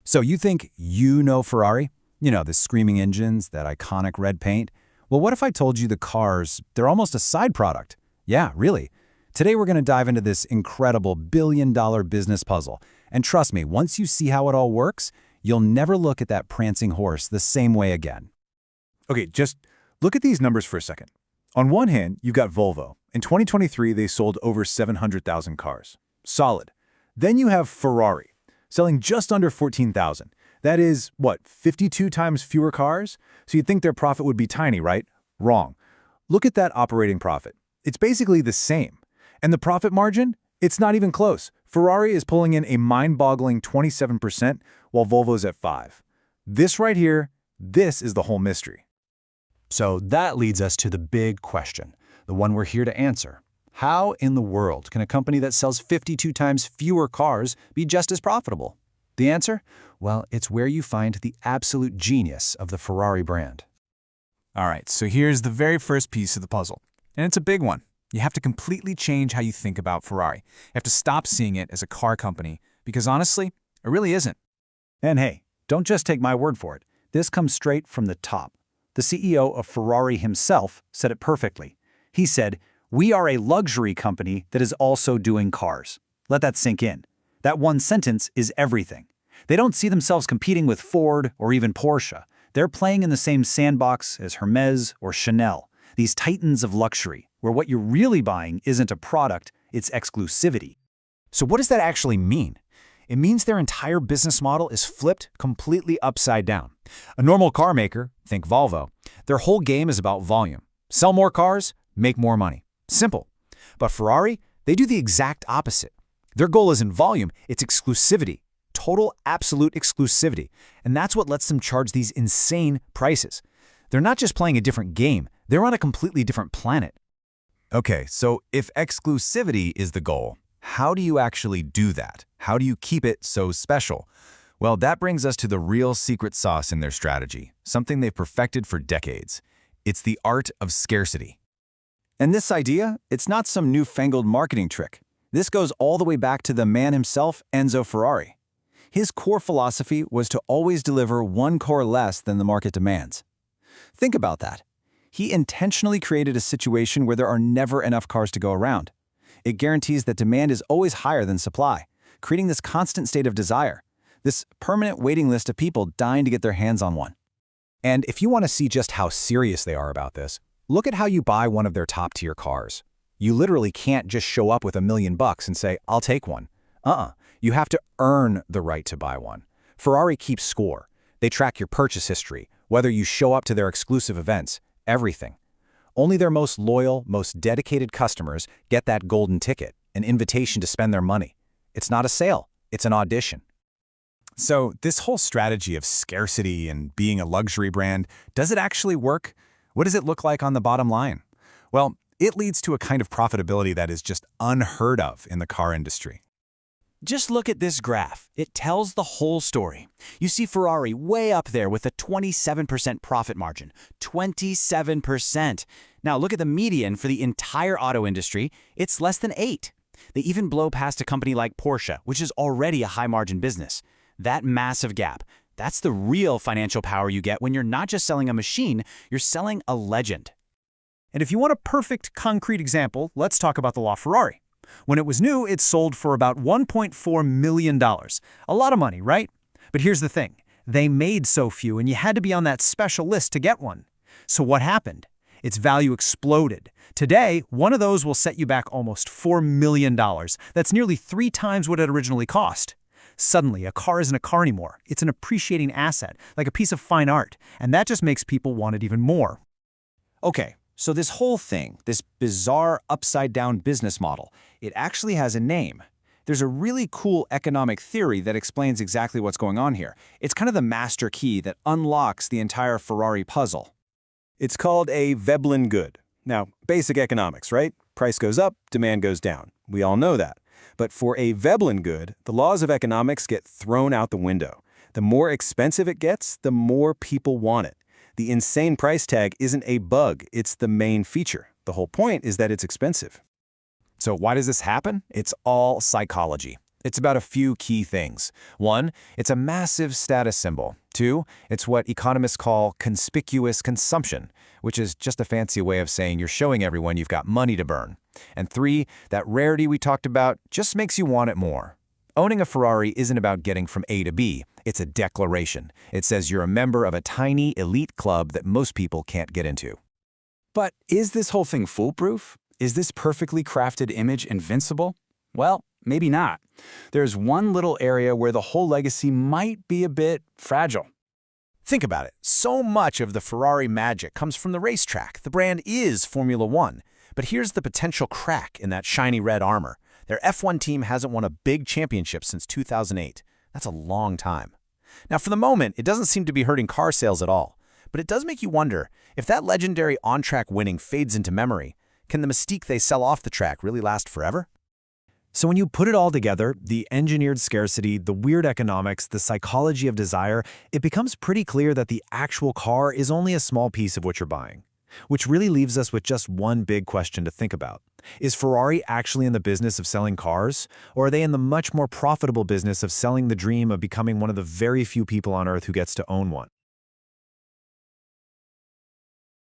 So you think you know Ferrari? You know, the screaming engines, that iconic red paint? Well, what if I told you the cars, they're almost a side product? Yeah, really. Today we're going to dive into this incredible billion-dollar business puzzle. And trust me, once you see how it all works, you'll never look at that prancing horse the same way again. Okay, just look at these numbers for a second. On one hand, you've got Volvo. In 2023, they sold over 700,000 cars. Solid. Then you have Ferrari, selling just under 14,000. That is, what, 52 times fewer cars? So you'd think their profit would be tiny, right? Wrong. Look at that operating profit. It's basically the same. And the profit margin? It's not even close. Ferrari is pulling in a mind-boggling 27%, while Volvo's at 5%. This right here, this is the whole mystery. So that leads us to the big question, the one we're here to answer. How in the world can a company that sells 52 times fewer cars be just as profitable? The answer? Well, it's where you find the absolute genius of the Ferrari brand. All right, so here's the very first piece of the puzzle, and it's a big one. You have to completely change how you think about Ferrari. You have to stop seeing it as a car company, because honestly, it really isn't. And hey, don't just take my word for it. This comes straight from the top. The CEO of Ferrari himself said it perfectly. He said, "We are a luxury company that is also doing cars." Let that sink in. That one sentence is everything. They don't see themselves competing with Ford or even Porsche. They're playing in the same sandbox as Hermes or Chanel, these titans of luxury, where what you're really buying isn't a product, it's exclusivity. So what does that actually mean? It means their entire business model is flipped completely upside down. A normal car maker, think Volvo, their whole game is about volume. Sell more cars, make more money. Simple. But Ferrari, they do the exact opposite. Their goal isn't volume, it's exclusivity. Total, absolute exclusivity. And that's what lets them charge these insane prices. They're not just playing a different game, they're on a completely different planet. Okay, so if exclusivity is the goal, how do you actually do that? How do you keep it so special? Well, that brings us to the real secret sauce in their strategy, something they've perfected for decades. It's the art of scarcity. And this idea, it's not some newfangled marketing trick. This goes all the way back to the man himself, Enzo Ferrari. His core philosophy was to always deliver one car less than the market demands. Think about that. He intentionally created a situation where there are never enough cars to go around. It guarantees that demand is always higher than supply, creating this constant state of desire, this permanent waiting list of people dying to get their hands on one. And if you want to see just how serious they are about this, look at how you buy one of their top-tier cars. You literally can't just show up with $1 million and say, "I'll take one." You have to earn the right to buy one. Ferrari keeps score. They track your purchase history, whether you show up to their exclusive events, everything. Only their most loyal, most dedicated customers get that golden ticket, an invitation to spend their money. It's not a sale, it's an audition. So this whole strategy of scarcity and being a luxury brand, does it actually work? What does it look like on the bottom line? Well, it leads to a kind of profitability that is just unheard of in the car industry. Just look at this graph. It tells the whole story. You see Ferrari way up there with a 27% profit margin. 27%. Now look at the median for the entire auto industry. It's less than 8. They even blow past a company like Porsche, which is already a high-margin business. That massive gap, that's the real financial power you get when you're not just selling a machine, you're selling a legend. And if you want a perfect, concrete example, let's talk about the LaFerrari. When it was new, it sold for about $1.4 million. A lot of money, right? But here's the thing. They made so few, and you had to be on that special list to get one. So what happened? Its value exploded. Today, one of those will set you back almost $4 million. That's nearly 3 times what it originally cost. Suddenly, a car isn't a car anymore. It's an appreciating asset, like a piece of fine art, and that just makes people want it even more. Okay, so this whole thing, this bizarre upside-down business model, it actually has a name. There's a really cool economic theory that explains exactly what's going on here. It's kind of the master key that unlocks the entire Ferrari puzzle. It's called a Veblen good. Now, basic economics, right? Price goes up, demand goes down. We all know that. But for a Veblen good, the laws of economics get thrown out the window. The more expensive it gets, the more people want it. The insane price tag isn't a bug, it's the main feature. The whole point is that it's expensive. So why does this happen? It's all psychology. It's about a few key things. 1, it's a massive status symbol. 2, it's what economists call conspicuous consumption, which is just a fancy way of saying you're showing everyone you've got money to burn. And 3, that rarity we talked about just makes you want it more. Owning a Ferrari isn't about getting from A to B. It's a declaration. It says you're a member of a tiny, elite club that most people can't get into. But is this whole thing foolproof? Is this perfectly crafted image invincible? Well, maybe not. There's one little area where the whole legacy might be a bit fragile. Think about it. So much of the Ferrari magic comes from the racetrack. The brand is Formula One. But here's the potential crack in that shiny red armor. Their F1 team hasn't won a big championship since 2008. That's a long time. Now, for the moment, it doesn't seem to be hurting car sales at all. But it does make you wonder, if that legendary on-track winning fades into memory, can the mystique they sell off the track really last forever? So when you put it all together, the engineered scarcity, the weird economics, the psychology of desire, it becomes pretty clear that the actual car is only a small piece of what you're buying. Which really leaves us with just one big question to think about. Is Ferrari actually in the business of selling cars? Or are they in the much more profitable business of selling the dream of becoming one of the very few people on Earth who gets to own one?